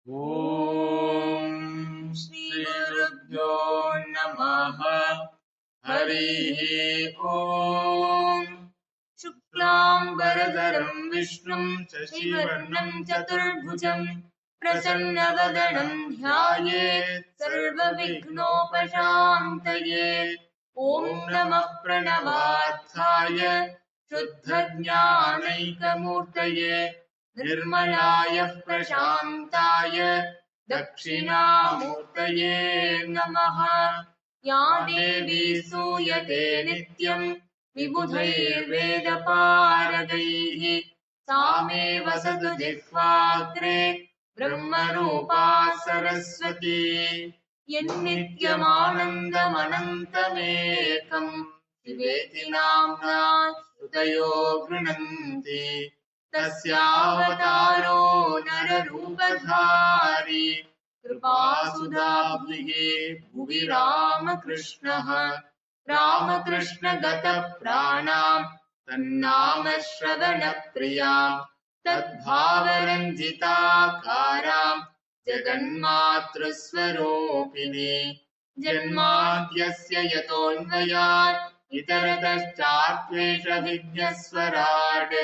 Om Shri Gurubhyo Namaha Harihi Om Shuklam Varadaram Vishnum Shashivarnam Chaturbhujam Prasannavadanam Dhyayet Sarva Vignopashantaye Om Namah Pranavathaya Shuddha Jnanaikamurtaye Nirmalayah Prashantaya Dakshinamurtaye Namaha Ya Devi Suyate Nityam Vibhudhairvedaparagaihi Same Vasatu Jihvagre Brahmarupa Saraswati Yennityamanandamanantamekam Shiveti Namna Sutayo Grunanti तस्यावतारो नररूपधारी कृपासुधाभिः भुवि रामकृष्णः रामकृष्णगतप्राणाम् तन्नाम श्रवणप्रियाम् तद्भावरञ्जिताकाराम् जगन्मातृस्वरूपिणे जन्माद्यस्य यतोऽन्वयात् इतरतश्चात्वेषविघ्नस्वराट्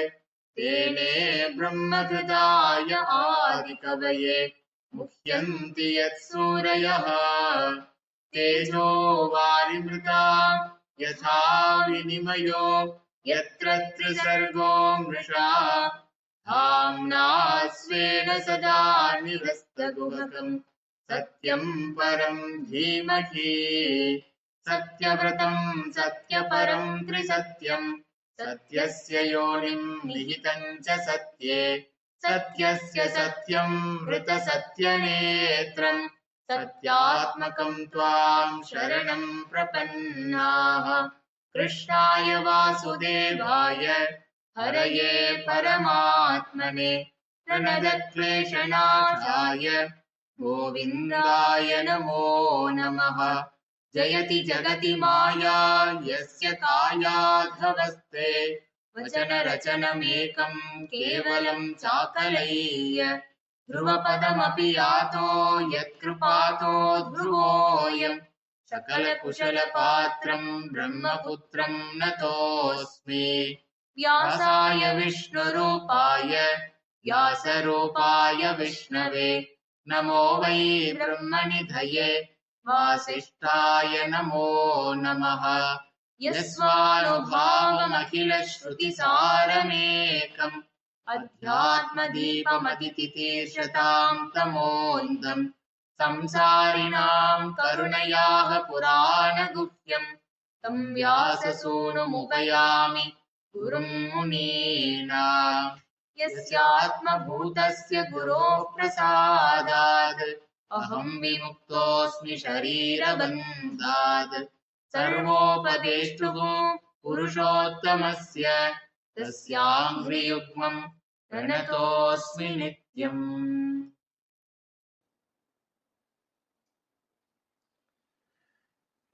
तेने ब्रह्मकृताय आदिकवये मुह्यन्ति यत्सूरयः तेजो वारिमृता यथा विनिमयो यत्र त्रिसर्गो मृषा धाम्ना स्वेन सदा निरस्तगुहकम् सत्यं परं धीमहि सत्यव्रतं सत्यपरं त्रिसत्यम् सत्यस्य योनिं निहितं च सत्ये सत्यस्य सत्यं मृतसत्यनेत्रम् सत्यात्मकं त्वां शरणं प्रपन्नाः कृष्णाय वासुदेवाय हरये परमात्मने प्रणतक्लेशनाशाय गोविन्दाय नमो नमः जयति जगति माया यस्य कायाधवस्ते वचनरचनमेकं केवलं चाकलय्य ध्रुवपदमपि यातो यत्कृपातो ध्रुवोऽयं सकलकुशलपात्रं ब्रह्मपुत्रं नतोऽस्मि व्यासाय विष्णुरूपाय व्यासरूपाय विष्णवे नमो वै ब्रह्मनिधये वासिष्ठाय नमो नमः यस्वानुभावमखिलश्रुतिसारमेकम् अध्यात्मदीपमदितितीर्षतां तमोऽन्धम् संसारिणां करुणयाः पुराणगुह्यम् तं व्याससूनुमुपयामि गुरुं मुनीनाम् यस्यात्मभूतस्य गुरोः प्रसादात् अहं विमुक्तोऽस्मि शरीरबन्धात् सर्वोपदेष्टुः पुरुषोत्तमस्य तस्याङ्घ्रियुग्मं प्रणतोऽस्मि नित्यम्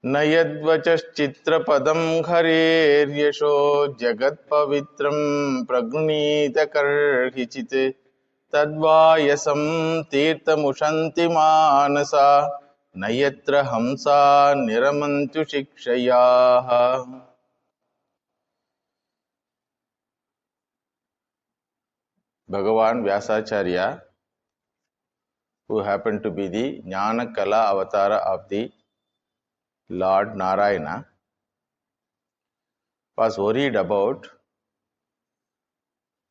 न यद्वचश्चित्रपदं हरेर्यशो जगत्पवित्रं प्रगृणीतकर्हिचित् तद्वायसं तीर्थमुशन्ति मानसा न यत्र हंसा निरमन्तु शिक्षयाः. Bhagavan Vyasacharya, who happened to be the Jnana Kala avatara of the Lord Narayana, was worried about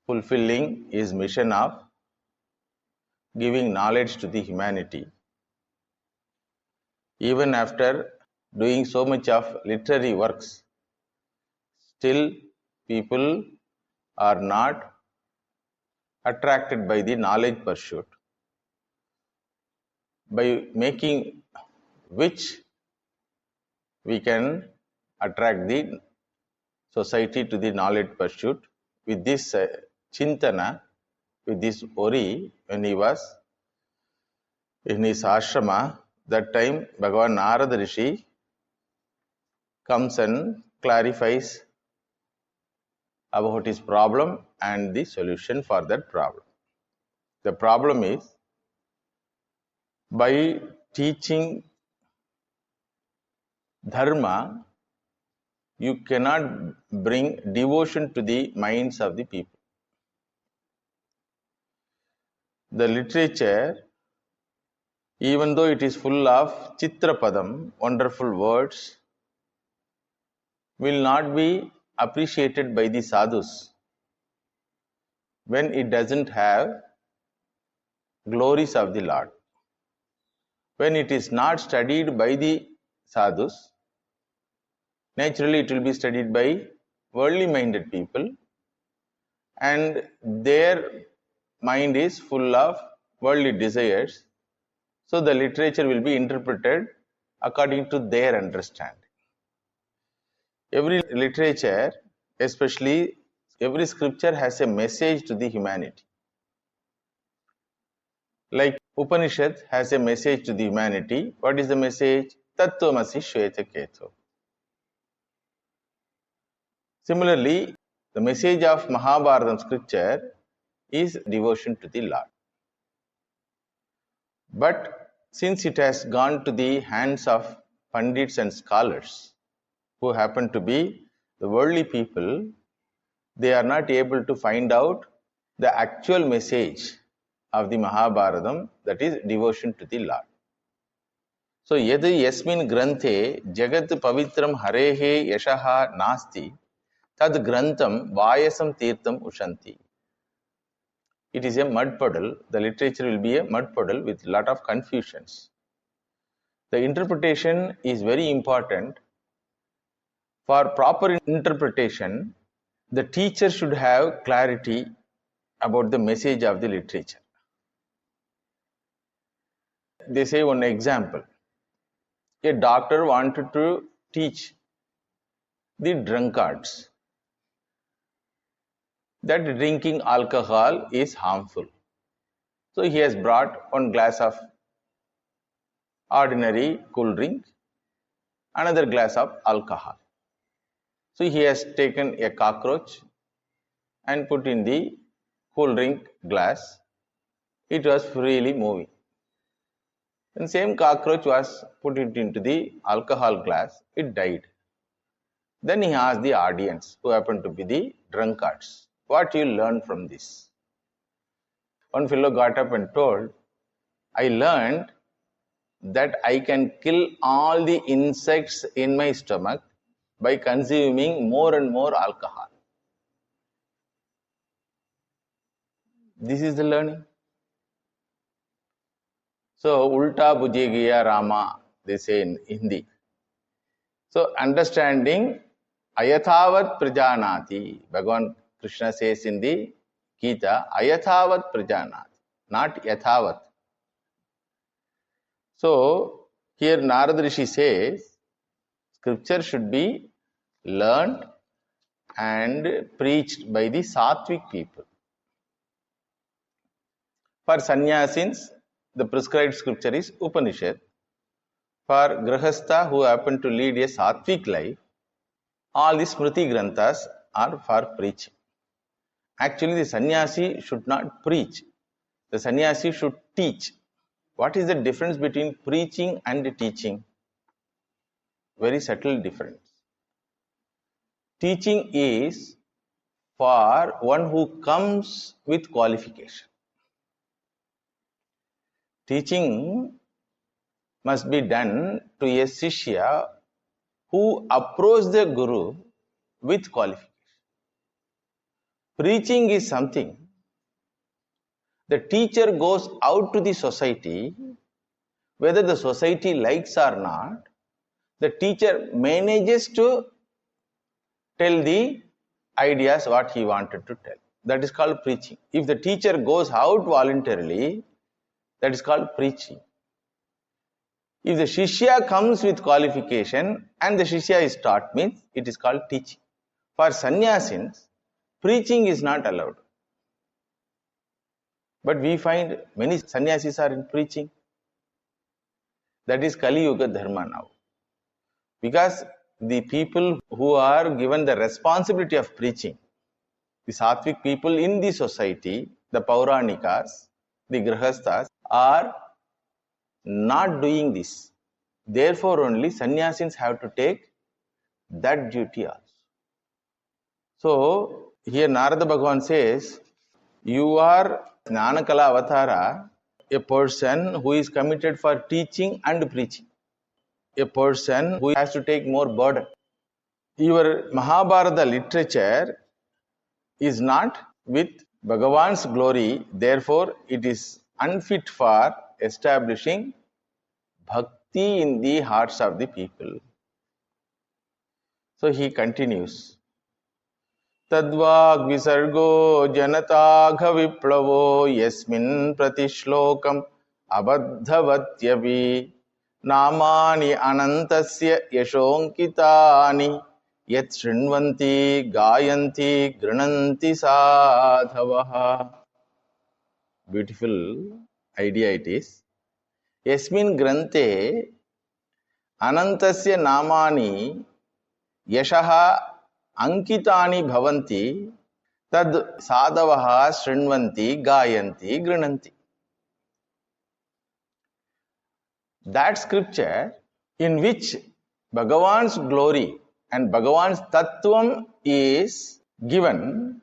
fulfilling his mission of giving knowledge to the humanity. Even after doing so much of literary works, still people are not attracted by the knowledge pursuit. By making which we can attract the society to the knowledge pursuit. With this chintana, with this worry, when he was in his ashrama, that time Bhagavan Narada Rishi comes and clarifies about his problem and the solution for that problem. The problem is by teaching dharma, you cannot bring devotion to the minds of the people. The literature, even though it is full of chitrapadam, wonderful words, will not be appreciated by the sadhus when it doesn't have glories of the Lord. When it is not studied by the sadhus, naturally it will be studied by worldly minded people, and their mind is full of worldly desires, so the literature will be interpreted according to their understanding. Every literature, especially every scripture, has a message to the humanity. Like Upanishad has a message to the humanity. What is the message? Tattvamasi Shvetaketu. Similarly, the message of Mahabharata scripture is devotion to the Lord. But since it has gone to the hands of Pandits and scholars, who happen to be the worldly people, they are not able to find out the actual message of the Mahabharatam, that is devotion to the Lord. So, yadi yasmin granthe jagat pavitram harehe yashaha nasti tad grantham vayasam tirtham ushanti. It is a mud puddle. The literature will be a mud puddle with a lot of confusions. The interpretation is very important. For proper interpretation, the teacher should have clarity about the message of the literature. They say one example. A doctor wanted to teach the drunkards that drinking alcohol is harmful. So he has brought one glass of ordinary cool drink, another glass of alcohol. So he has taken a cockroach and put in the cool drink glass. It was freely moving. And same cockroach was put it into the alcohol glass. It died. Then he asked the audience, who happened to be the drunkards, what you learn from this? One fellow got up and told, I learned that I can kill all the insects in my stomach by consuming more and more alcohol. This is the learning. So, ulta bujhe Rama, they say in Hindi. So, understanding ayathavat prajanati, Bhagavan Krishna says in the Gita, ayathavat prajanati, not yathavat. So, here Narad Rishi says, scripture should be learned and preached by the sattvic people. For sannyasins, the prescribed scripture is Upanishad. For grahastha who happen to lead a sattvic life, all the smriti granthas are for preaching. Actually, the sannyasi should not preach. The sannyasi should teach. What is the difference between preaching and teaching? Very subtle difference. Teaching is for one who comes with qualification. Teaching must be done to a Shishya who approached the Guru with qualification. Preaching is something the teacher goes out to the society, whether the society likes or not, the teacher manages to tell the ideas what he wanted to tell. That is called preaching. If the teacher goes out voluntarily, that is called preaching. If the Shishya comes with qualification and the Shishya is taught, means it is called teaching. For sannyasins, preaching is not allowed. But we find many sannyasis are in preaching. That is Kali Yuga Dharma now. Because the people who are given the responsibility of preaching, the sattvic people in the society, the Pauranikas, the Grahasthas, are not doing this. Therefore only sannyasins have to take that duty also. So here Narada Bhagavan says, you are Jnanakala Avatara, a person who is committed for teaching and preaching, a person who has to take more burden. Your Mahabharata literature is not with Bhagavan's glory, therefore it is unfit for establishing bhakti in the hearts of the people. So he continues. Tadvag visargo janatagha viplavo yasmin pratishlokam abadhavatyavi namani anantasya yashonkitani yat shrinvanti gayanti grananti sadhavaha. Beautiful idea it is. Yasmin grante anantasya namani yashaha ankitani bhavanti tad sadhavaha shrinvanti gayanti grananti. That scripture in which Bhagavan's glory and Bhagavan's tattvam is given,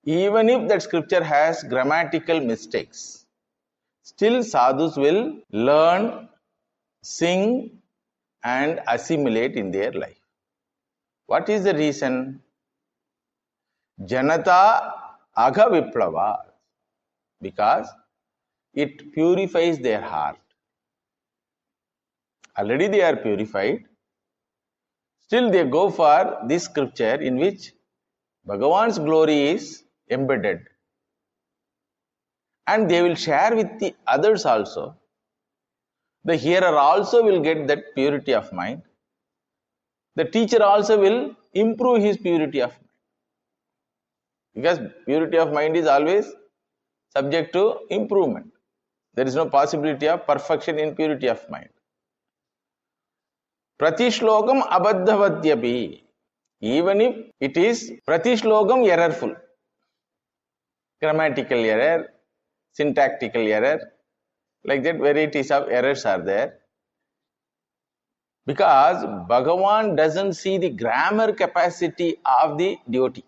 even if that scripture has grammatical mistakes, still sadhus will learn, sing and assimilate in their life. What is the reason? Janata agha viplava, because it purifies their heart. Already they are purified, still they go for this scripture in which Bhagavan's glory is embedded, and they will share with the others also. The hearer also will get that purity of mind. The teacher also will improve his purity of mind, because purity of mind is always subject to improvement. There is no possibility of perfection in purity of mind. Pratishlokam abadhavatyapi, even if it is pratishlokam errorful, grammatical error, syntactical error, like that varieties of errors are there. Because Bhagavan doesn't see the grammar capacity of the devotee.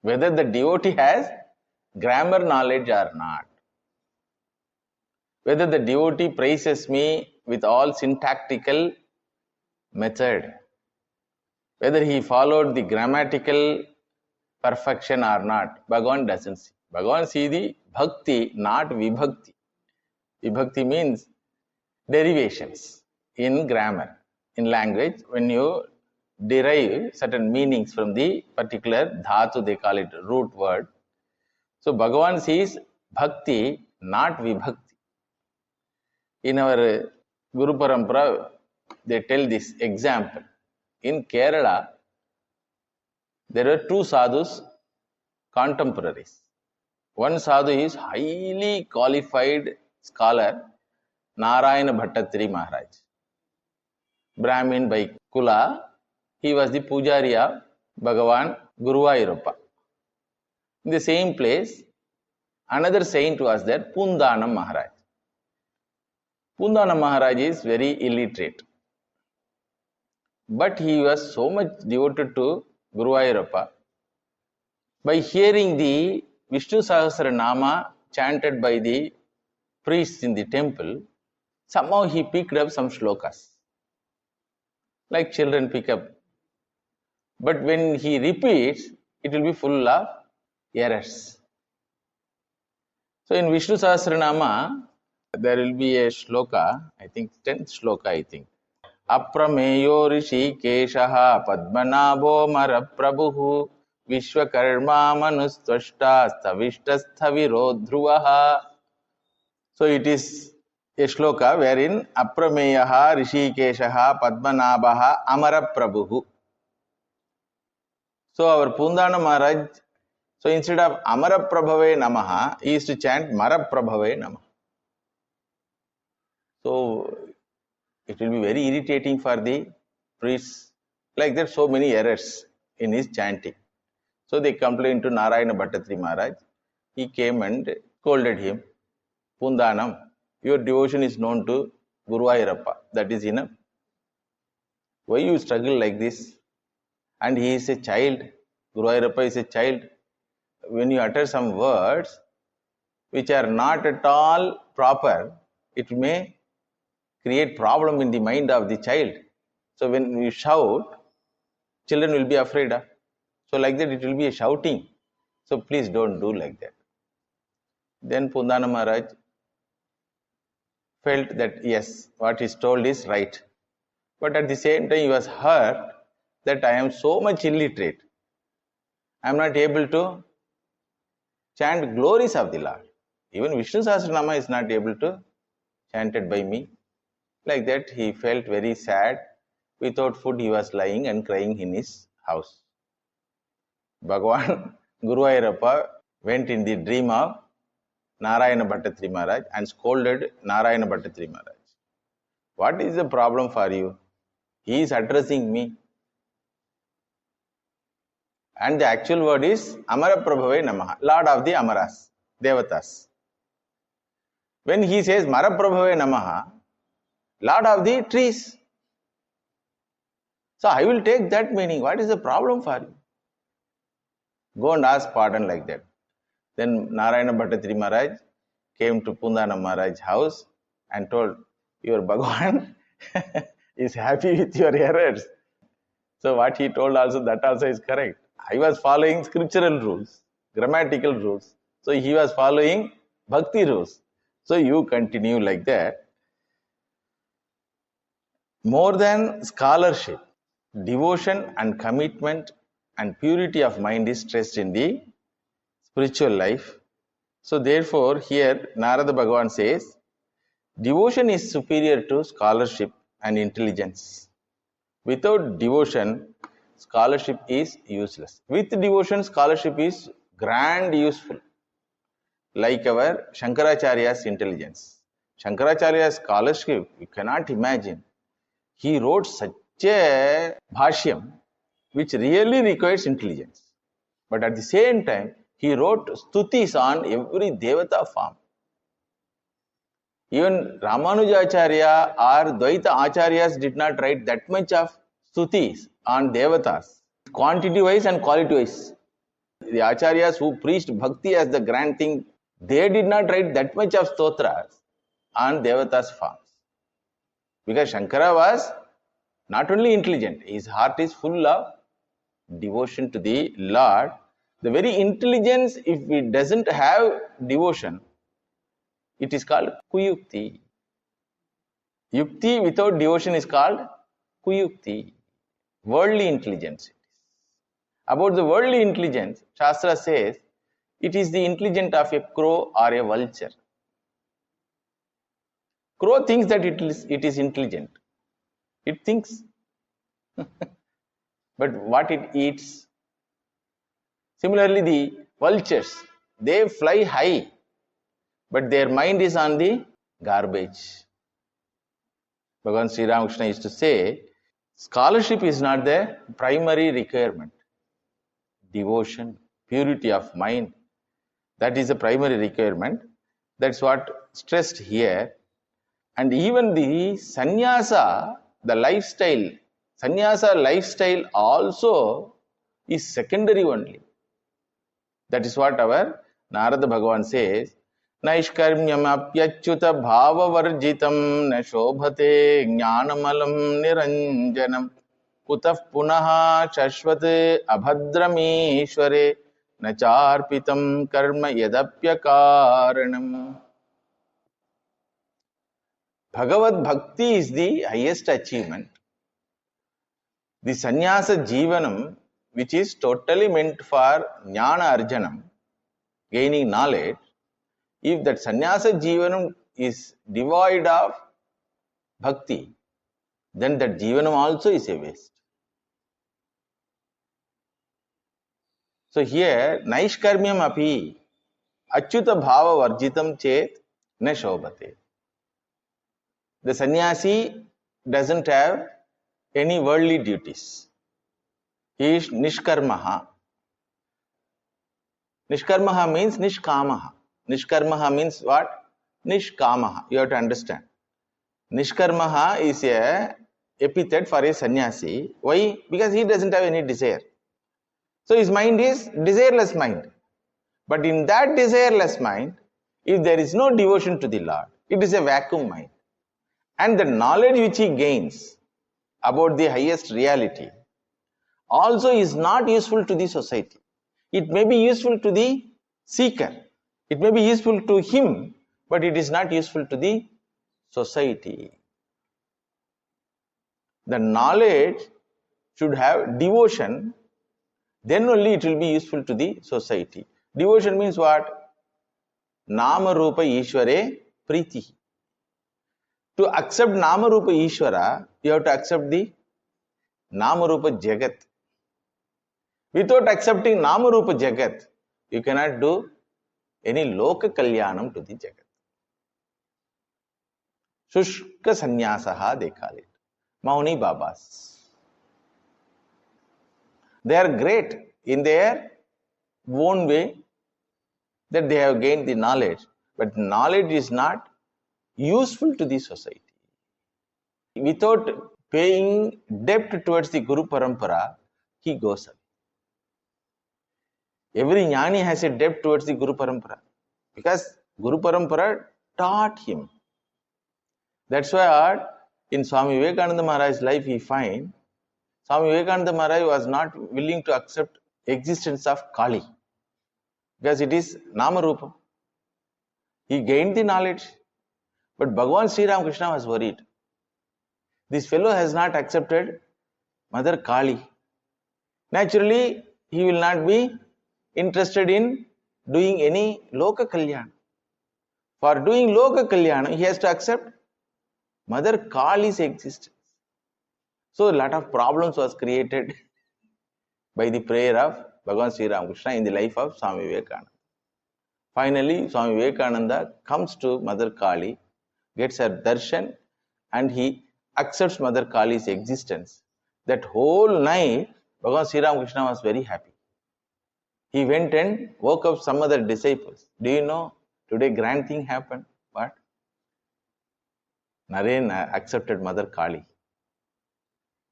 Whether the devotee has grammar knowledge or not, whether the devotee praises me with all syntactical method, whether he followed the grammatical perfection or not, Bhagavan doesn't see. Bhagavan see the bhakti, not vibhakti. Vibhakti means derivations in grammar, in language. When you derive certain meanings from the particular dhatu, they call it root word. So Bhagavan sees bhakti, not vibhakti. In our Guru Parampara, they tell this example. In Kerala, there are two sadhus, contemporaries. One sadhu is highly qualified scholar, Narayana Bhattatri Maharaj. Brahmin by Kula, he was the Pujari of Bhagavan Guruvayurappa. In the same place, another saint was there, Pundanam Maharaj. Pundanam Maharaj is very illiterate, but he was so much devoted to Guruvayurappa. By hearing the Vishnu Sahasranama chanted by the priests in the temple, somehow he picked up some shlokas, like children pick up. But when he repeats, it will be full of errors. So in Vishnu Sahasranama, there will be a shloka, I think 10th shloka, I think. Aprameyo rishi keshaha padmanabho maraprabhu vishwakarma manustvashta stavishtastaviro dhruvaha. So it is a shloka wherein aprameyaha rishi keshaha padmanabaha amaraprabhu. So our Pundana Maharaj, so instead of Amaraprabhave Namaha, he used to chant Maraprabhave Namaha. So it will be very irritating for the priests. Like that, so many errors in his chanting. So they complained to Narayana Bhattatri Maharaj. He came and scolded him. Pundanam, your devotion is known to Guruvayurappa. That is enough. Why you struggle like this? And he is a child. Guruvayurappa is a child. When you utter some words which are not at all proper, it may create problem in the mind of the child. So when you shout, children will be afraid. So like that it will be a shouting. So please don't do like that. Then Pundana Maharaj felt that yes, what is told is right. But at the same time he was hurt that I am so much illiterate. I am not able to chant glories of the Lord. Even Vishnu Sahasranama is not able to chant it by me. Like that he felt very sad. Without food he was lying and crying in his house. Bhagavan Guruvayurappa went in the dream of Narayana Bhattatri Maharaj and scolded Narayana Bhattatri Maharaj. What is the problem for you? He is addressing me. And the actual word is Amara Prabhave Namaha, Lord of the Amaras, Devatas. When he says Mara Prabhave Namaha, Lord of the trees. So I will take that meaning. What is the problem for you? Go and ask pardon like that. Then Narayana Bhattatri Maharaj came to Pundana Maharaj's house and told, your Bhagavan is happy with your errors. So what he told also, that also is correct. I was following scriptural rules, grammatical rules. So he was following bhakti rules. So you continue like that. More than scholarship, devotion and commitment and purity of mind is stressed in the spiritual life. So therefore here Narada Bhagavan says, devotion is superior to scholarship and intelligence. Without devotion, scholarship is useless. With devotion, scholarship is grand useful. Like our Shankaracharya's intelligence. Shankaracharya's scholarship, you cannot imagine. He wrote such a bhashyam which really requires intelligence. But at the same time, he wrote stutis on every devata form. Even Ramanujacharya or Dvaita Acharyas did not write that much of stutis on devatas, quantity wise and quality wise. The Acharyas who preached bhakti as the grand thing, they did not write that much of stotras on devatas forms. Because Shankara was not only intelligent, his heart is full of devotion to the Lord. The very intelligence, if it doesn't have devotion, it is called kuyukti. Yukti without devotion is called kuyukti. Worldly intelligence. About the worldly intelligence, Shastra says, it is the intelligence of a crow or a vulture. Crow thinks that it is intelligent. It thinks. But what it eats? Similarly, the vultures, they fly high, but their mind is on the garbage. Bhagavan Sri Ramakrishna used to say, scholarship is not the primary requirement. Devotion, purity of mind, that is the primary requirement. That's what stressed here. And even the sannyasa, the lifestyle, sannyasa lifestyle also is secondary only. That is what our Narada Bhagavan says, Naishkarmyam apyachyuta bhava varjitam na shobhate jnanamalam niranjanam kutah punaha shashvate abhadramishware na charpitam karma yadapyakaranam. Bhagavad Bhakti is the highest achievement. The sannyasa jivanam, which is totally meant for jnana arjanam, gaining knowledge, if that sannyasa jivanam is devoid of bhakti, then that jivanam also is a waste. So here, naishkarmyam api achyuta bhava varjitam chet na shobhate. The sannyasi doesn't have any worldly duties. He is nishkarmaha. Nishkarmaha means nishkamaha. Nishkarmaha means what? Nishkamaha. You have to understand. Nishkarmaha is a epithet for a sannyasi. Why? Because he doesn't have any desire. So his mind is desireless mind. But in that desireless mind, if there is no devotion to the Lord, it is a vacuum mind. And the knowledge which he gains about the highest reality also is not useful to the society. It may be useful to the seeker. It may be useful to him, but it is not useful to the society. The knowledge should have devotion, then only it will be useful to the society. Devotion means what? Nama Rupa Ishware Priti. To accept Nama Rupa Ishwara, you have to accept the Nama Rupa Jagat. Without accepting Nama Rupa Jagat, you cannot do any Loka Kalyanam to the Jagat. Shushka Sannyasaha, they call it. Mauni Babas. They are great in their own way that they have gained the knowledge, but knowledge is not useful to the society. Without paying debt towards the Guru Parampara, he goes away. Every jnani has a debt towards the Guru Parampara because Guru Parampara taught him. That's why in Swami Vivekananda Maharaj's life we find Swami Vivekananda Maharaj was not willing to accept existence of Kali because it is Nama Rupa. He gained the knowledge, but Bhagavan Sri Ramakrishna was worried. This fellow has not accepted Mother Kali. Naturally, he will not be interested in doing any Loka Kalyana. For doing Loka Kalyana, he has to accept Mother Kali's existence. So a lot of problems was created by the prayer of Bhagavan Sri Ramakrishna in the life of Swami Vivekananda. Finally, Swami Vivekananda comes to Mother Kali, gets her darshan, and he accepts Mother Kali's existence. That whole night, Bhagavan Sri Ramakrishna was very happy. He went and woke up some other disciples. Do you know, today grand thing happened. What? Naren accepted Mother Kali.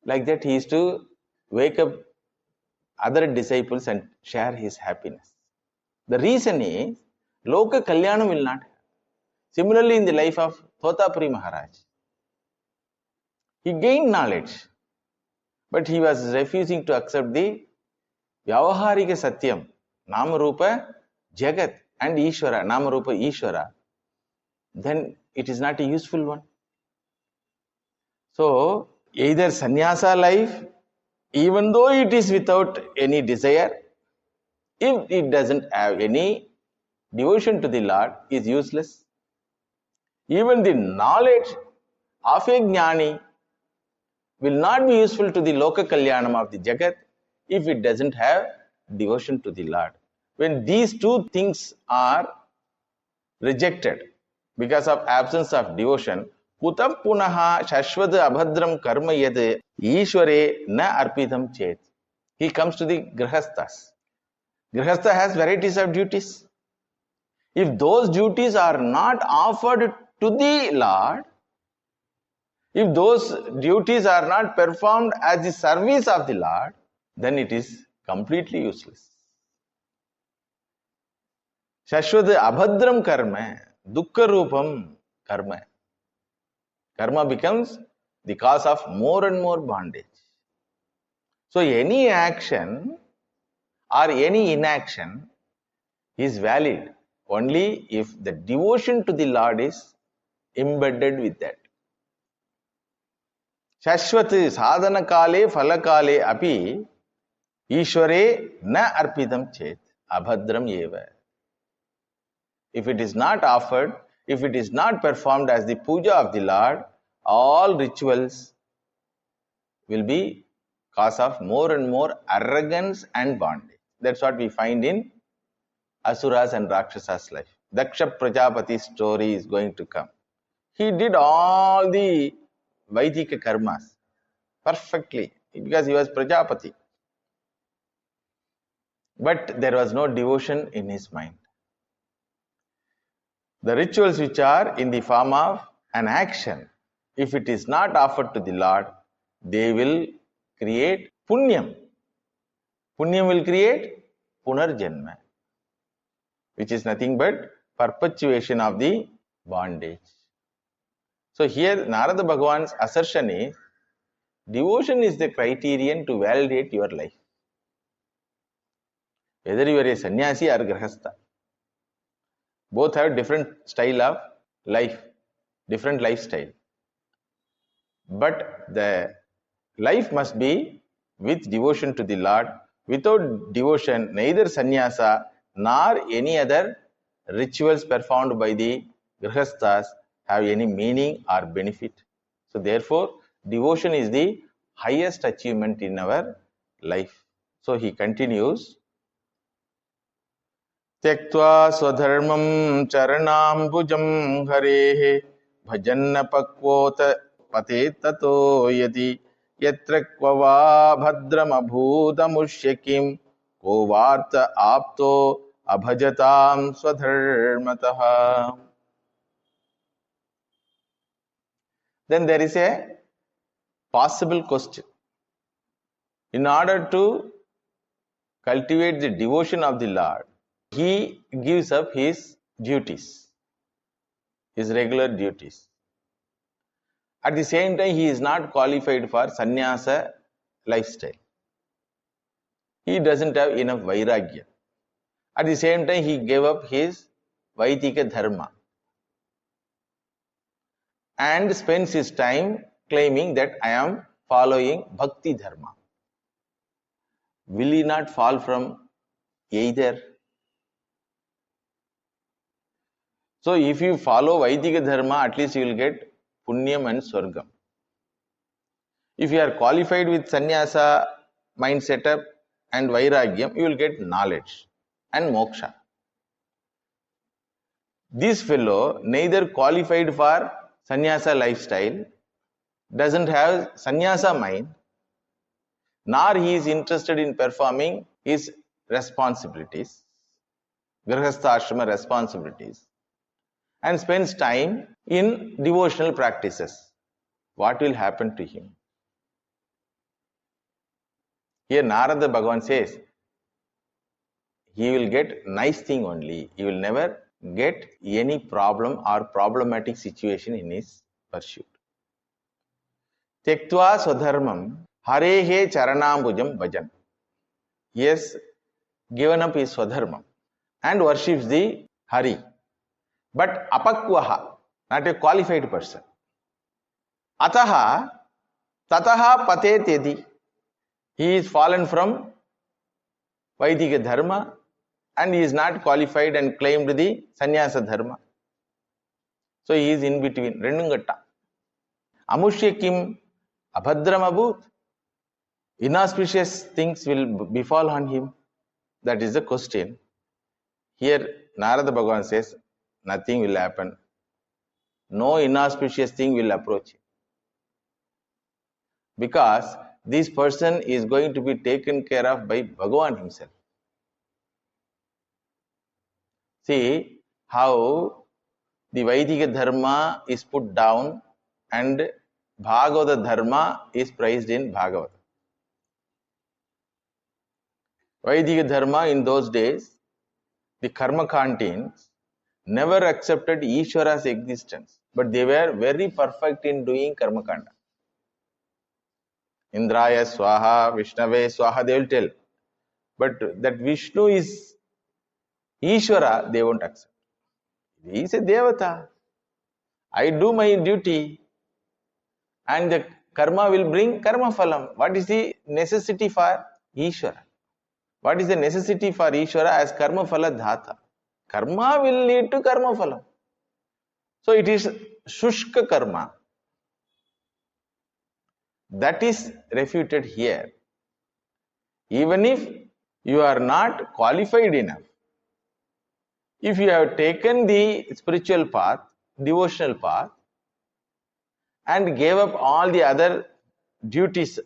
Like that, he used to wake up other disciples and share his happiness. The reason is, Loka Kalyanam will not happen. Similarly, in the life of Thotapuri Maharaj, he gained knowledge, but he was refusing to accept the Vyavaharika Satyam, Nama Rupa Jagat and Ishvara, Nama Rupa Ishvara. Then it is not a useful one. So, either sannyasa life, even though it is without any desire, if it doesn't have any devotion to the Lord, is useless. Even the knowledge of a jnani will not be useful to the Loka Kalyanam of the Jagat if it doesn't have devotion to the Lord. When these two things are rejected because of absence of devotion, Kutam punaha shashvada abhadram karma yad ishware na arpitam chet. He comes to the grihasthas. Grihastha has varieties of duties. If those duties are not offered to the Lord, if those duties are not performed as the service of the Lord, then it is completely useless. Shashwada abhadram karma, dukkha rupam karma. Karma becomes the cause of more and more bondage. So any action or any inaction is valid only if the devotion to the Lord is embedded with that. Shashwati sadhana kale phala kale api ishware na arpitam chet abhadram eva. If it is not offered, if it is not performed as the puja of the Lord, all rituals will be cause of more and more arrogance and bondage. That's what we find in Asuras and Rakshasas life. Daksha Prajapati's story is going to come. He did all the Vaidika karmas perfectly because he was Prajapati. But there was no devotion in his mind. The rituals which are in the form of an action, if it is not offered to the Lord, they will create punyam. Punyam will create punarjanma, which is nothing but perpetuation of the bondage. So here Narada Bhagavan's assertion is, devotion is the criterion to validate your life. Whether you are a sannyasi or grahastha, both have different style of life, different lifestyle. But the life must be with devotion to the Lord. Without devotion, neither sannyasa nor any other rituals performed by the grihasthas have any meaning or benefit. So therefore, devotion is the highest achievement in our life. So he continues, त्यक्त्वा स्वधर्मं चरणाम्बुजं हरेः भजन्न पक्वोत पते ततो यदि यत्र क्व वा भद्रमभूतमुष्य किं को वार्त आप्तो अभजतां स्वधर्मतः. Then there is a possible question. In order to cultivate the devotion of the Lord, he gives up his duties, his regular duties. At the same time, he is not qualified for sannyasa lifestyle. He doesn't have enough vairagya. At the same time, he gave up his Vaidika dharma and spends his time claiming that I am following bhakti dharma. Will he not fall from either? So if you follow Vaidika dharma, at least you will get punyam and swargam. If you are qualified with sannyasa mind setup and vairagyam, you will get knowledge and moksha. This fellow, neither qualified for sannyasa lifestyle, doesn't have sannyasa mind, nor he is interested in performing his responsibilities, grihastha ashrama responsibilities, and spends time in devotional practices. What will happen to him? Here Narada Bhagavan says, he will get nice thing only. He will never get any problem or problematic situation in his pursuit. Tyaktva swadharmam harehe charanambujam bhajan. He has given up his swadharmam and worships the Hari. But apakvaha, not a qualified person. Ataha tataha patet yadi. He is fallen from Vaidika dharma and he is not qualified and claimed the sannyasa dharma. So he is in between. Rendungatta. Amushya kim abhadram abhut. Inauspicious things will befall on him. That is the question. Here Narada Bhagavan says, nothing will happen. No inauspicious thing will approach him. Because this person is going to be taken care of by Bhagavan himself. See how the Vaidika dharma is put down and Bhagavata dharma is praised in Bhagavata. Vaidika dharma in those days, the karma canteens never accepted Ishvara's existence, but they were very perfect in doing karma kanda. Indraya Swaha, Vishnave Swaha, they will tell. But that Vishnu is Ishvara, they won't accept. He is a Devata. I do my duty and the karma will bring karma phalam. What is the necessity for Ishvara? What is the necessity for Ishvara as karma phala dhata? Karma will lead to karma phalam. So it is shushka karma. That is refuted here. Even if you are not qualified enough, if you have taken the spiritual path, devotional path, and gave up all the other duties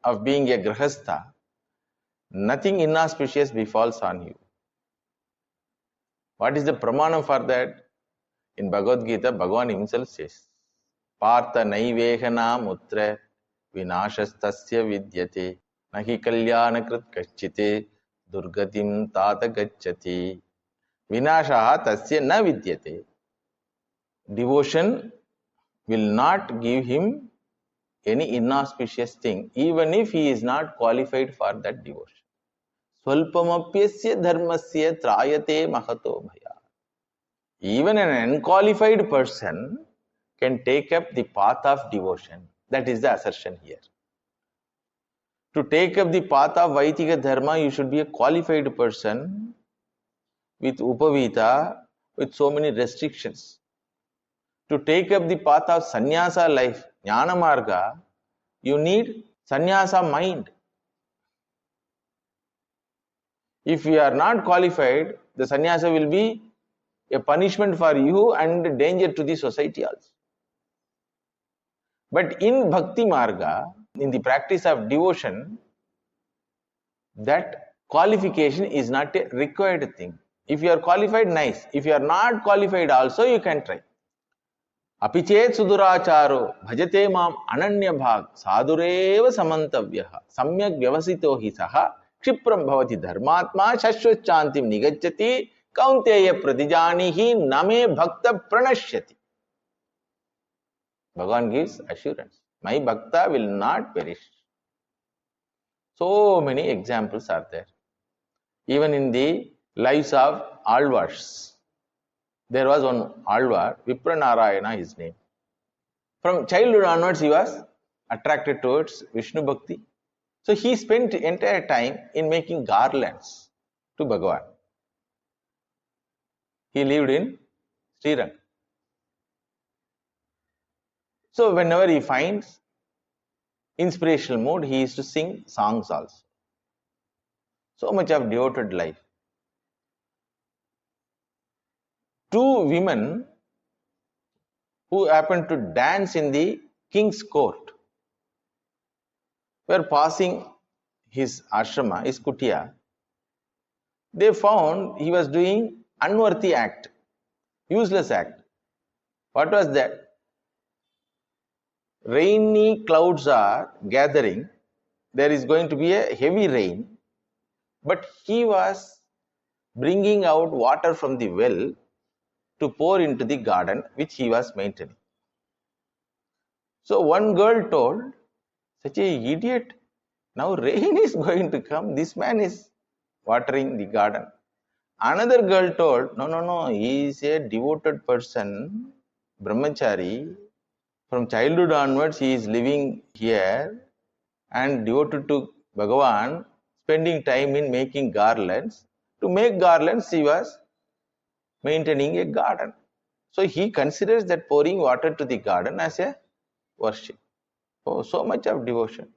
of being a grihastha, nothing inauspicious befalls on you. What is the pramanam for that? In Bhagavad Gita, Bhagavan himself says, Partha naivehana mutra vinashastasya vidyate nahi kalyanakrit kachchite durgatim tata gacchati. Vinashaha tasya na vidyate. Devotion will not give him any inauspicious thing, even if he is not qualified for that devotion. Swalpamapyasya dharmasya trayate mahato bhaya. Even an unqualified person can take up the path of devotion. That is the assertion here. To take up the path of Vaitika Dharma, you should be a qualified person with Upavita, with so many restrictions. To take up the path of sannyasa life, jnana marga, you need sannyasa mind. If you are not qualified, the sannyasa will be a punishment for you and danger to the society also. But in bhakti marga, in the practice of devotion, that qualification is not a required thing. If you are qualified, nice. If you are not qualified also, you can try. Apichet suduracharo bhajate mam ananya bhag sadureva samantavyaha samyak vyavasito hi saha kshipram bhavati dharmatma shashvachantim nigacchati kaunteya pratijanihi name bhakta pranashyati. Bhagavan gives assurance. My bhakta will not perish. So many examples are there. Even in the lives of Alvars, there was one Alvar, Vipranarayana his name. From childhood onwards, he was attracted towards Vishnu Bhakti. So he spent entire time in making garlands to Bhagavan. He lived in Srirang. So whenever he finds inspirational mood, he used to sing songs also. So much of devoted life. Two women who happened to dance in the king's court were passing his ashrama, his kutia. They found he was doing unworthy act, useless act. What was that? Rainy clouds are gathering. There is going to be a heavy rain. But he was bringing out water from the well to pour into the garden which he was maintaining. So one girl told, such a idiot, now rain is going to come, this man is watering the garden. Another girl told, no, he is a devoted person, brahmachari. From childhood onwards he is living here and devoted to Bhagavan, spending time in making garlands. To make garlands he was maintaining a garden. So he considers that pouring water to the garden as a worship. Oh, so much of devotion.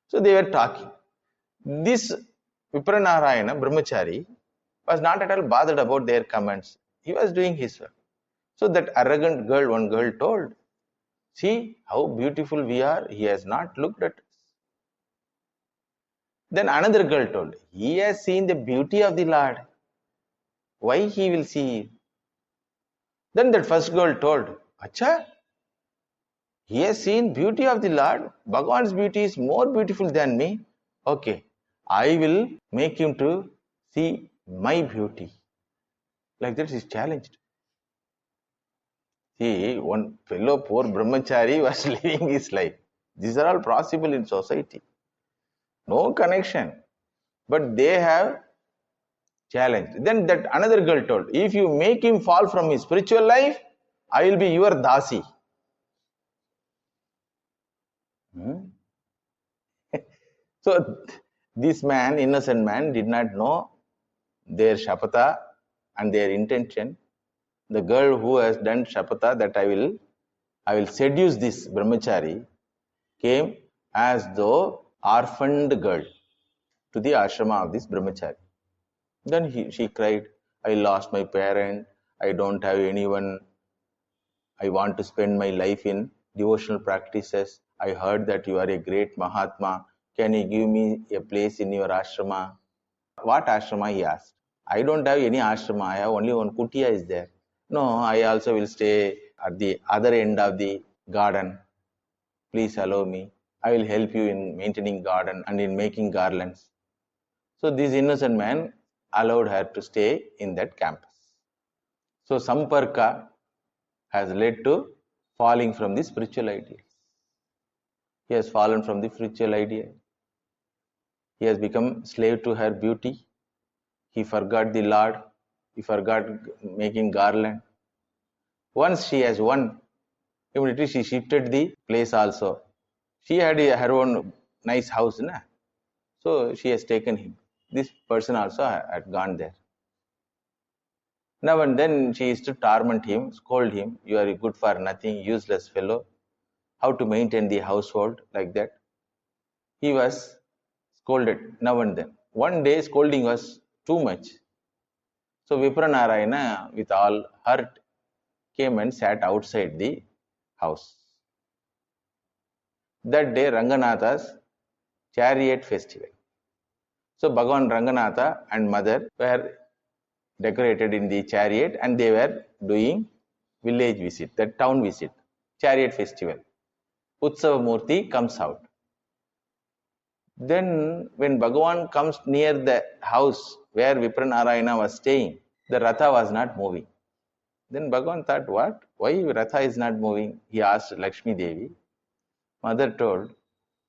So they were talking. This Vipranarayana, brahmachari, was not at all bothered about their comments. He was doing his work. So that arrogant girl, one girl told, see how beautiful we are, he has not looked at us. Then another girl told, he has seen the beauty of the Lord. Why he will see you? Then that first girl told, Acha, he has seen beauty of the Lord. Bhagavan's beauty is more beautiful than me. Okay, I will make him to see my beauty. Like that he is challenged. See, one fellow poor brahmachari was living his life. These are all possible in society. No connection. But they have challenged. Then that another girl told, if you make him fall from his spiritual life, I will be your dasi. So this man, innocent man, did not know their shapata and their intention. The girl who has done shapata that I will seduce this brahmachari came as though orphaned girl to the ashrama of this brahmachari. Then she cried, I lost my parent, I don't have anyone, I want to spend my life in devotional practices. I heard that you are a great Mahatma. Can you give me a place in your ashrama? What ashrama? He asked. I don't have any ashrama. I have only one kutia is there. No, I also will stay at the other end of the garden. Please allow me. I will help you in maintaining garden and in making garlands. So this innocent man allowed her to stay in that campus. So Samparka has led to falling from the spiritual ideals. He has fallen from the spiritual idea. He has become slave to her beauty. He forgot the Lord. He forgot making garland. Once she has won, immediately she shifted the place also. She had her own nice house, na? So she has taken him. This person also had gone there. Now and then she used to torment him, scold him. You are good for nothing, useless fellow. How to maintain the household like that. He was scolded now and then. One day scolding was too much. So Vipranarayana, with all hurt, came and sat outside the house. That day, Ranganatha's chariot festival. So Bhagavan Ranganatha and mother were decorated in the chariot and they were doing village visit, the town visit, chariot festival. Utsava Murti comes out. Then when Bhagavan comes near the house where Vipranarayana was staying, the Ratha was not moving. Then Bhagavan thought, what? Why Ratha is not moving? He asked Lakshmi Devi. Mother told,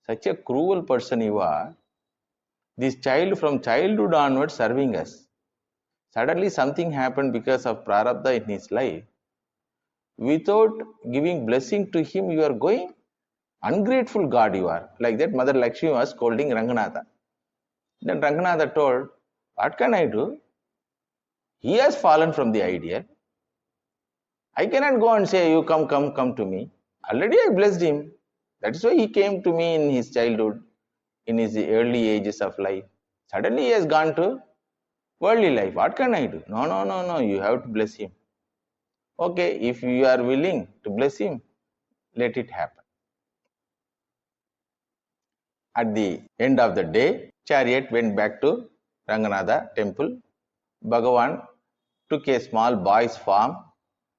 such a cruel person you are. This child from childhood onwards serving us. Suddenly something happened because of prarabdha in his life. Without giving blessing to him, you are going? Ungrateful God you are. Like that, Mother Lakshmi was scolding Ranganatha. Then Ranganatha told, what can I do? He has fallen from the ideal. I cannot go and say, you come to me. Already I blessed him. That is why he came to me in his childhood, in his early ages of life. Suddenly he has gone to worldly life. What can I do? No. You have to bless him. Okay, if you are willing to bless him, let it happen. At the end of the day, chariot went back to Ranganatha temple. Bhagavan took a small boy's form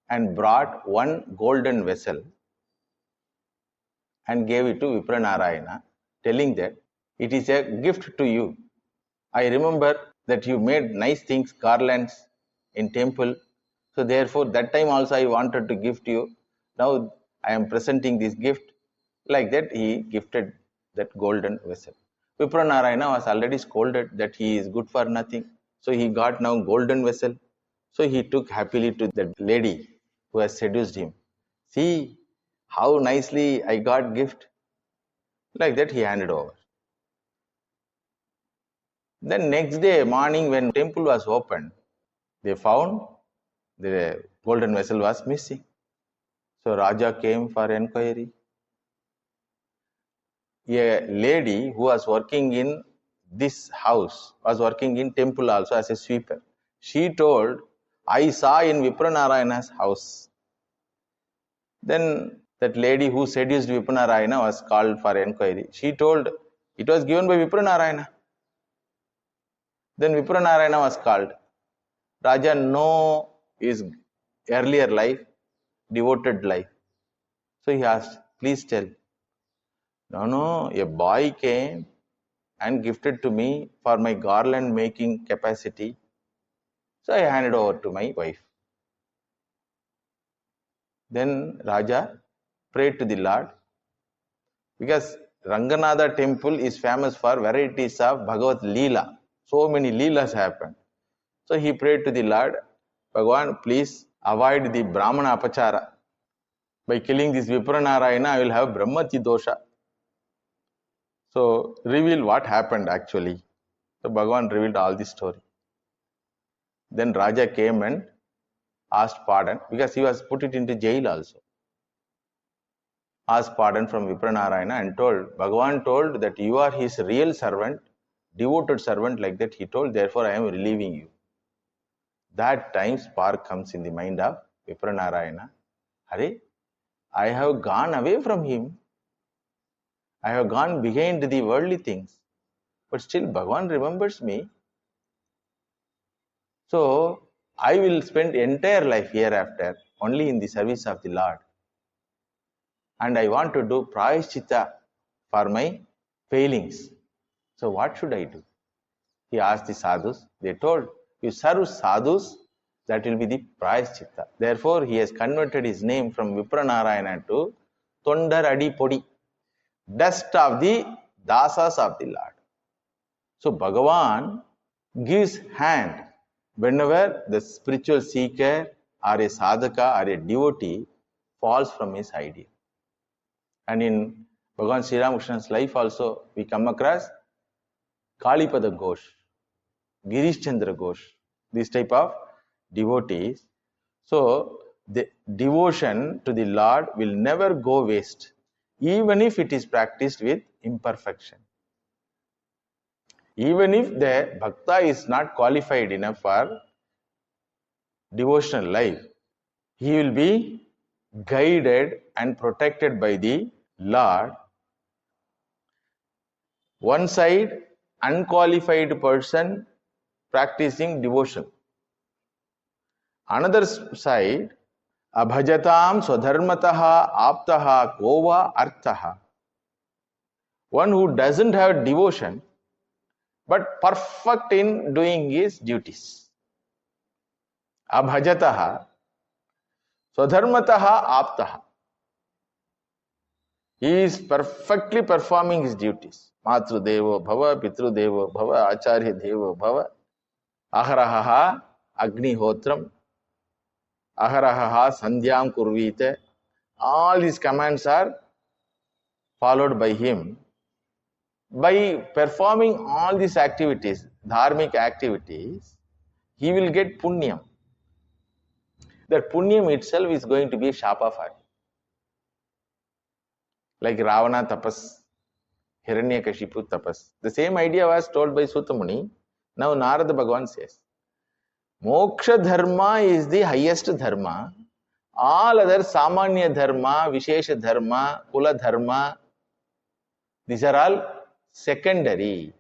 and brought one golden vessel and gave it to Vipranarayana, telling that it is a gift to you. I remember that you made nice things, garlands in temple. So therefore, that time also I wanted to gift you. Now I am presenting this gift. Like that, he gifted that golden vessel. Vipranarayana was already scolded that he is good for nothing. So he got now golden vessel. So he took happily to that lady who has seduced him. See how nicely I got gift. Like that, he handed over. Then next day morning when temple was opened, they found the golden vessel was missing. So Raja came for enquiry. A lady who was working in this house was working in temple also as a sweeper. She told, I saw in Vipranarayana's house. Then that lady who seduced Vipranarayana was called for enquiry. She told, it was given by Vipranarayana. Then Vipranarayana was called. Raja know his earlier life, devoted life. So he asked, please tell. No, a boy came and gifted to me for my garland making capacity. So I handed over to my wife. Then Raja prayed to the Lord because Ranganatha temple is famous for varieties of Bhagavad Leela. So many Leelas happened. So he prayed to the Lord, Bhagavan, please avoid the Brahmana Apachara. By killing this Vipranarayana, I will have Brahmati dosha. So reveal what happened actually. So Bhagavan revealed all the story. Then Raja came and asked pardon because he was put it into jail also. Asked pardon from Vipranarayana and told, Bhagavan told that you are his real servant, devoted servant like that. He told, therefore I am relieving you. That time spark comes in the mind of Vipranarayana. Hare, I have gone away from him. I have gone behind the worldly things. But still Bhagavan remembers me. So I will spend entire life hereafter only in the service of the Lord. And I want to do prayaschitta for my failings. So what should I do? He asked the sadhus. They told, you serve sadhus, that will be the prayaschitta. Therefore, he has converted his name from Vipranarayana to Tondar Adi Podi, dust of the dasas of the Lord. So Bhagavan gives hand whenever the spiritual seeker or a sadhaka or a devotee falls from his ideal. And in Bhagavan Sri Ramakrishna's life also, we come across Kalipada Ghosh, Girish Chandra Ghosh, this type of devotees. So the devotion to the Lord will never go waste, even if it is practiced with imperfection. Even if the bhakta is not qualified enough for devotional life, he will be guided and protected by the Lord. One side, unqualified person practicing devotion. Another side, abhajatam swadharmataha aptaha kova arthaha. One who doesn't have devotion but perfect in doing his duties. Abhajataha swadharmataha aptaha. He is perfectly performing his duties. Matru devo bhava, pitru devo bhava, acharya devo bhava, aharaha agnihotram, aharaha sandhyam kurvite. All these commands are followed by him. By performing all these activities, dharmic activities, he will get punyam. That punyam itself is going to be a shapa for him. Like Ravana tapas, Hiranyakashipu tapas. The same idea was told by Sutamuni. Now Narada Bhagavan says, Moksha dharma is the highest dharma. All other samanya dharma, vishesha dharma, kula dharma, these are all secondary.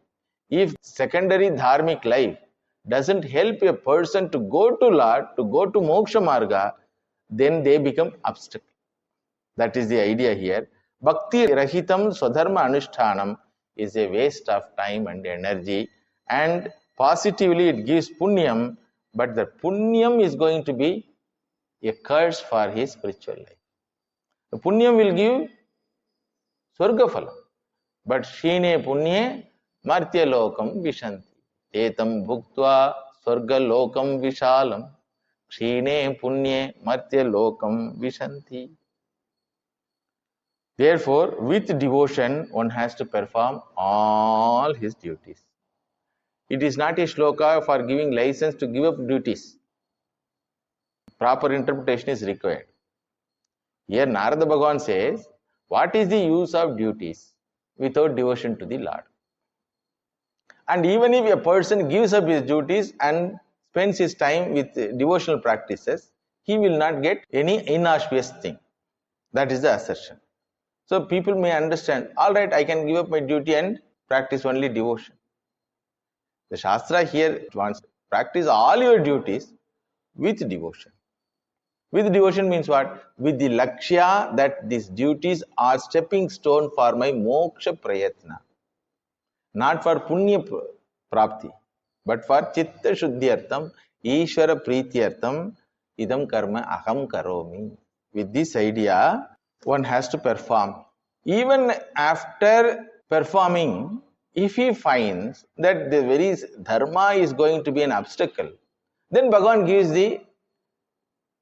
If secondary dharmic life doesn't help a person to go to Lord, to go to moksha marga, then they become obstacle. That is the idea here. Bhakti rahitam swadharma anushtanam is a waste of time and energy, and positively it gives punyam, but the punyam is going to be a curse for his spiritual life. The punyam will give swarga phalam, but shine punye martya lokam vishanti. Etam bhuktva swarga lokam vishalam, shine punye martya lokam vishanti. Therefore, with devotion, one has to perform all his duties. It is not a shloka for giving license to give up duties. Proper interpretation is required. Here Narada Bhagavan says, what is the use of duties without devotion to the Lord? And even if a person gives up his duties and spends his time with devotional practices, he will not get any inauspicious thing. That is the assertion. So people may understand, all right, I can give up my duty and practice only devotion. The Shastra here wants to practice all your duties with devotion. With devotion means what? With the lakshya that these duties are stepping stone for my moksha prayatna. Not for punya prapti, but for chitta shuddhyartam, ishvara prityartam, idam karma aham karomi. With this idea, one has to perform. Even after performing, if he finds that the very dharma is going to be an obstacle, then Bhagavan gives the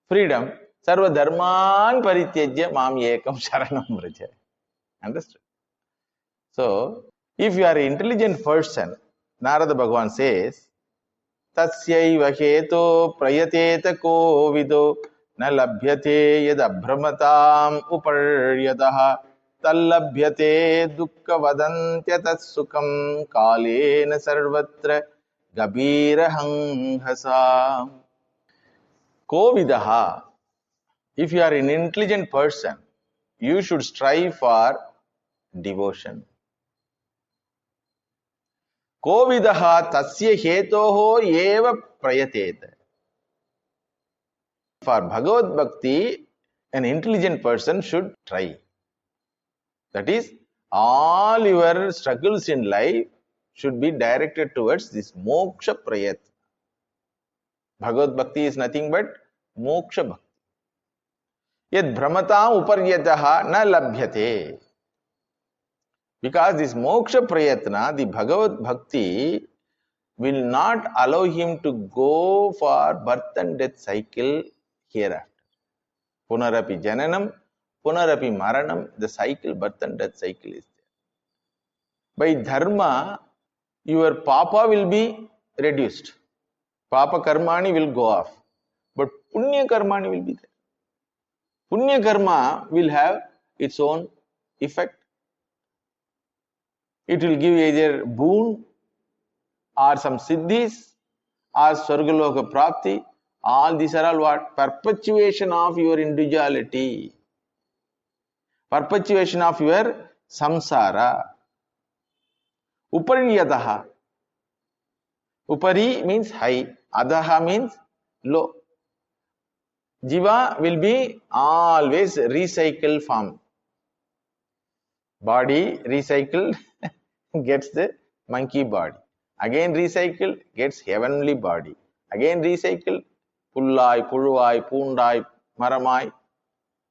freedom. Sarva dharman parityajya mam ekam sharanam vraja. Understood? So, if you are an intelligent person, Narada Bhagavan says, Tasyaiva heto prayateta ko vido na labhyate yad abhramatam uparyataha tallabhyate dukkha vadantya tat sukham kalena sarvatra gabiraham hasam. Kovidaha. If you are an intelligent person, you should strive for devotion. Kovidaha tasya hetoho eva prayateta. for Bhagavad Bhakti, an intelligent person should try. That is, all your struggles in life should be directed towards this moksha prayat. Bhagavad Bhakti is nothing but moksha bhakti. Yad brahmatam uparyataha na labhyate. Because this moksha prayatna, the Bhagavad Bhakti, will not allow him to go for birth and death cycle hereafter. Punarapi jananam, punarapi maranam, the cycle, birth and death cycle is there. By dharma, your papa will be reduced. Papa karmani will go off. But punya karmani will be there. Punya karma will have its own effect. It will give either boon or some siddhis or swargaloka prapti. All these are all what? Perpetuation of your individuality. Perpetuation of your samsara. Upariyadaha. Upari means high. Adaha means low. Jiva will be always recycle form. Body recycled gets the monkey body. Again recycled gets heavenly body. Again recycled pullai, puluvai, poondai, maramai.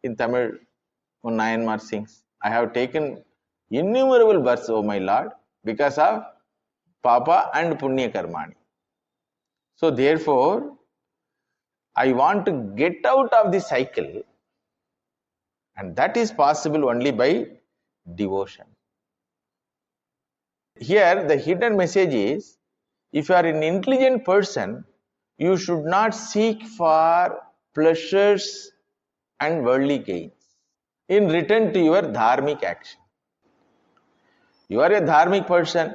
In Tamil, Nayanmar sings, I have taken innumerable births, O my Lord, because of Papa and Punya Karmani. So therefore, I want to get out of the cycle, and that is possible only by devotion. Here the hidden message is, if you are an intelligent person, you should not seek for pleasures and worldly gains in return to your dharmic action. You are a dharmic person,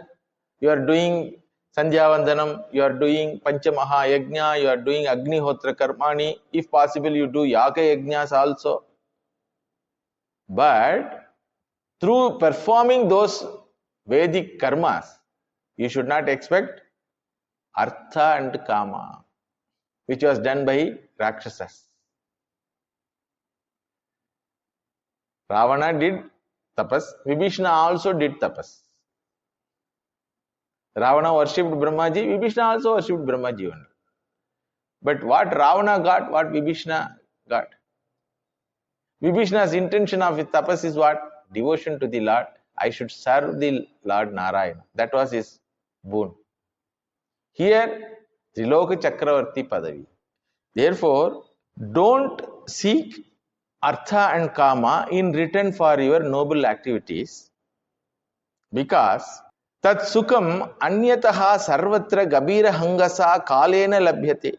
you are doing Sandhyavandanam, you are doing Panchamaha Yajna, you are doing Agnihotra Karmani, if possible you do Yaga Yajnas also. But through performing those Vedic karmas, you should not expect Artha and Kama, which was done by Rakshasas. Ravana did tapas, Vibhishna also did tapas. Ravana worshipped Brahmaji, Vibhishna also worshipped Brahmaji only. But what Ravana got, what Vibhishna got? Vibhishna's intention of his tapas is what? Devotion to the Lord. I should serve the Lord Narayana. That was his boon. Here, Triloka Chakravarti Padavi. Therefore, don't seek Artha and Kama in return for your noble activities, because Tat Sukham Anyataha Sarvatra Gabira Hangasa Kalena Labhyate.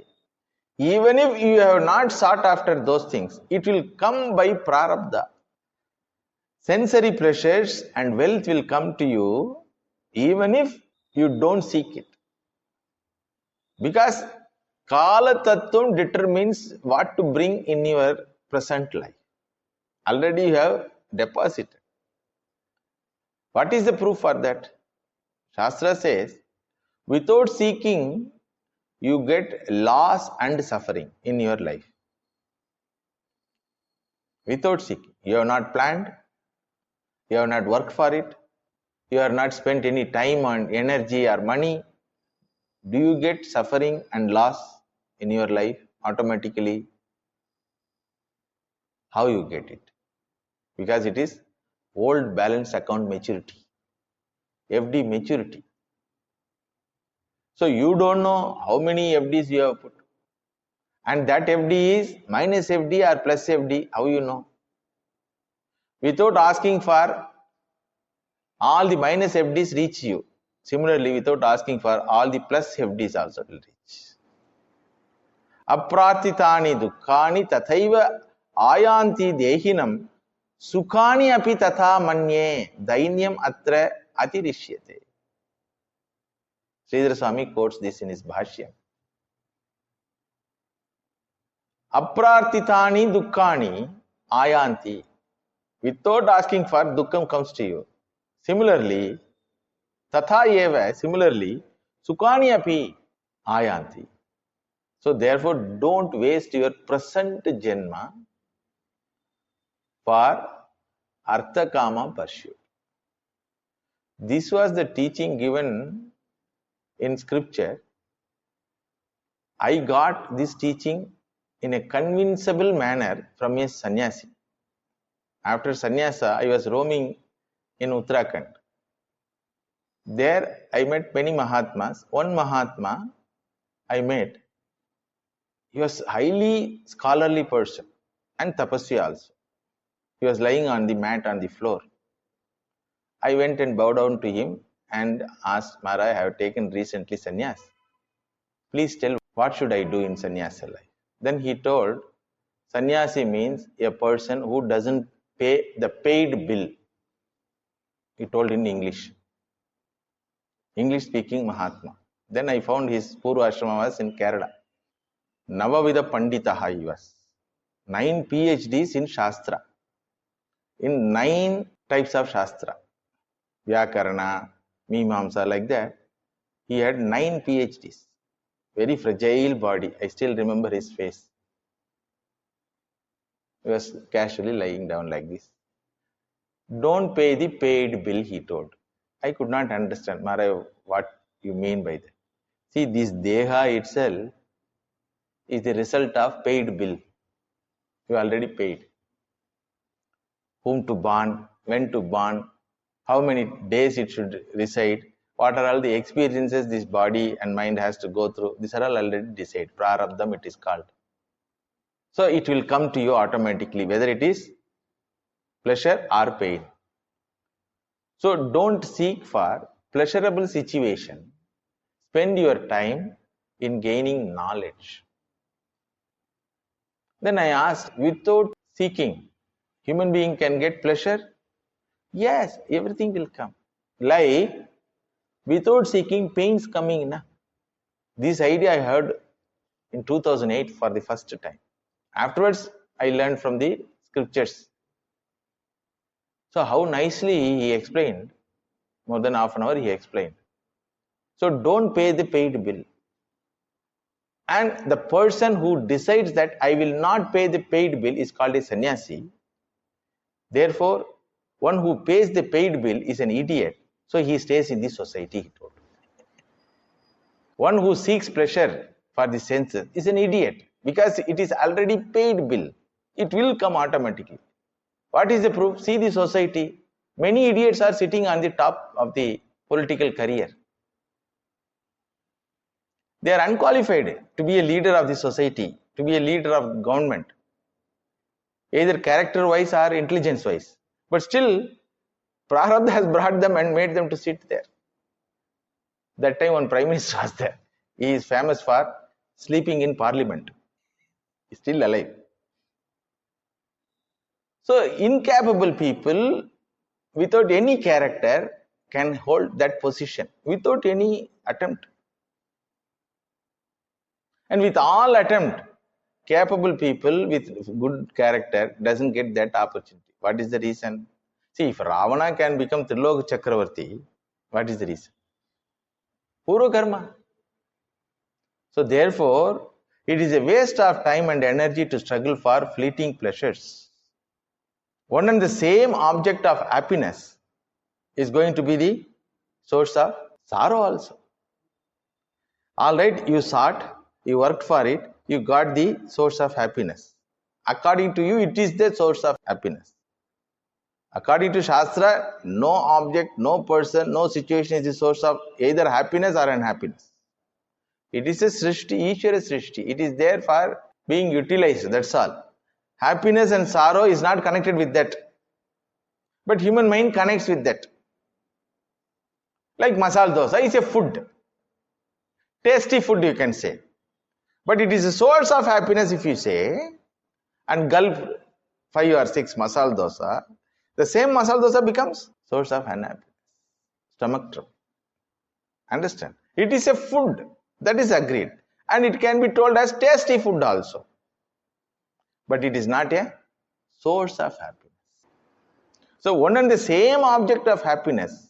Even if you have not sought after those things, it will come by prarabdha. Sensory pleasures and wealth will come to you even if you don't seek it. Because Kala Tattvam determines what to bring in your present life. Already you have deposited. What is the proof for that? Shastra says, without seeking, you get loss and suffering in your life. Without seeking. You have not planned, you have not worked for it, you have not spent any time and energy or money. Do you get suffering and loss in your life automatically? How you get it? Because it is old balance account maturity, FD maturity. So you don't know how many FDs you have put. And that FD is minus FD or plus FD. How you know? Without asking for, all the minus FDs reach you. Similarly, without asking for, all the plus FDs also will reach. Apratitani dukkani tathaiva ayanti dehinam sukhani api tatha manye dainyam atra atirishyate. Sridhar Swami quotes this in his Bhashyam. Aprartitani dukkani ayanti. Without asking for, dukkam comes to you. Similarly, tatha eva, similarly, sukhani api ayanti. So therefore, don't waste your present Janma for Artha Kama pursuit. This was the teaching given in scripture. I got this teaching in a convincible manner from a sannyasi. After sannyasa, I was roaming in Uttarakhand. There I met many Mahatmas. One Mahatma I met, he was highly scholarly person and tapasvi also. He was lying on the mat on the floor. I went and bowed down to him and asked, Maharaj, I have taken recently sannyas. Please tell what should I do in sannyasa life. Then he told, sannyasi means a person who doesn't pay the paid bill. He told in English speaking Mahatma. Then I found his Purva Ashrama was in Kerala. Navavida Panditaha he was. 9 PhDs in Shastra. In 9 types of Shastra. Vyakarana, Mimamsa, like that. He had 9 PhDs. Very fragile body. I still remember his face. He was casually lying down like this. Don't pay the paid bill, he told. I could not understand, Maharaj, what you mean by that. See, this Deha itself is the result of paid bill. You already paid. Whom to born, when to born, how many days it should reside, what are all the experiences this body and mind has to go through. These are all already decided. Prarabdham it is called. So it will come to you automatically, whether it is pleasure or pain. So don't seek for pleasurable situation. Spend your time in gaining knowledge. Then I asked, without seeking, human being can get pleasure? Yes, everything will come. Like, without seeking, pains coming. Na? This idea I heard in 2008 for the first time. Afterwards, I learned from the scriptures. So how nicely he explained, more than half an hour he explained. So don't pay the paid bill. And the person who decides that I will not pay the paid bill is called a sannyasi. Therefore, one who pays the paid bill is an idiot. So he stays in the society, he told. One who seeks pleasure for the senses is an idiot because it is already paid bill. It will come automatically. What is the proof? See the society. Many idiots are sitting on the top of the political career. They are unqualified to be a leader of the society, to be a leader of government, either character-wise or intelligence-wise. But still, Prarabdha has brought them and made them to sit there. That time one Prime Minister was there. He is famous for sleeping in Parliament. He is still alive. So, incapable people without any character can hold that position without any attempt. And with all attempt, capable people with good character doesn't get that opportunity. What is the reason? See, if Ravana can become Trilok Chakravarti, what is the reason? Purva karma. So therefore, it is a waste of time and energy to struggle for fleeting pleasures. One and the same object of happiness is going to be the source of sorrow also. Alright, you sought, you worked for it, you got the source of happiness. According to you, it is the source of happiness. According to Shastra, no object, no person, no situation is the source of either happiness or unhappiness. It is a Srishti, Ishvara Srishti. It is there for being utilized, that's all. Happiness and sorrow is not connected with that. But human mind connects with that. Like masala dosa is a food. Tasty food you can say. But it is a source of happiness if you say, and gulp 5 or 6 masala dosa, the same masala dosa becomes source of unhappiness. Stomach trouble. Understand? It is a food. That is agreed. And it can be told as tasty food also. But it is not a source of happiness. So one and the same object of happiness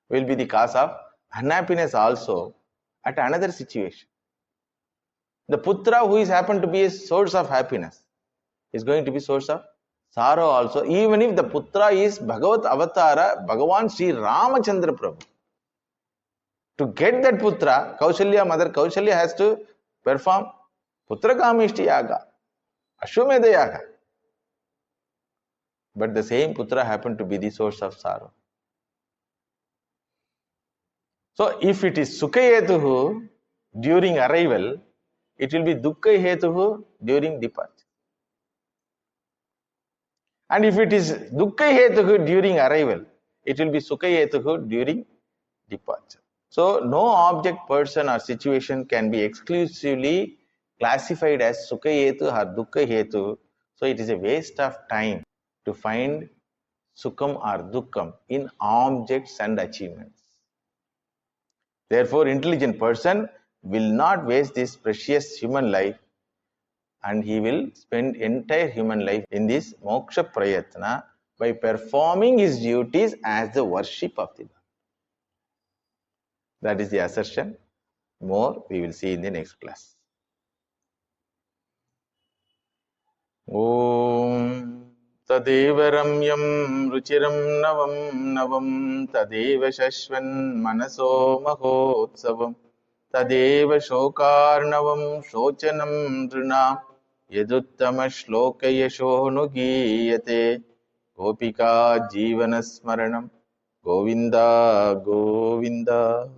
will be the cause of unhappiness also at another situation. The putra who is happened to be a source of happiness is going to be source of sorrow also, even if the putra is Bhagavat Avatara, Bhagavan Sri Ramachandra Prabhu. To get that putra, Kaushalya, Mother Kaushalya has to perform Putra Kamishti Yaga, Ashwamedha Yaga. But the same putra happened to be the source of sorrow. So if it is Sukhayetuhu during arrival, it will be Dukkhayetuhu during departure. And if it is Dukkhayetuhu during arrival, it will be Sukhayetuhu during departure. So no object, person or situation can be exclusively classified as Sukhayetu or Dukkhayetu. So it is a waste of time to find Sukham or Dukkham in objects and achievements. Therefore, intelligent person will not waste this precious human life, and he will spend entire human life in this moksha prayatna by performing his duties as the worship of the Lord. That is the assertion. More we will see in the next class. Om Tadeva Ramyam Ruchiram Navam Navam Tadeva Shashvan Manaso Mahotsavam Tadeva Shokarnavam Shochanam Dhrunam Yaduttama Shloka Yashonugiyate Gopika Jivana Smaranam Govinda Govinda.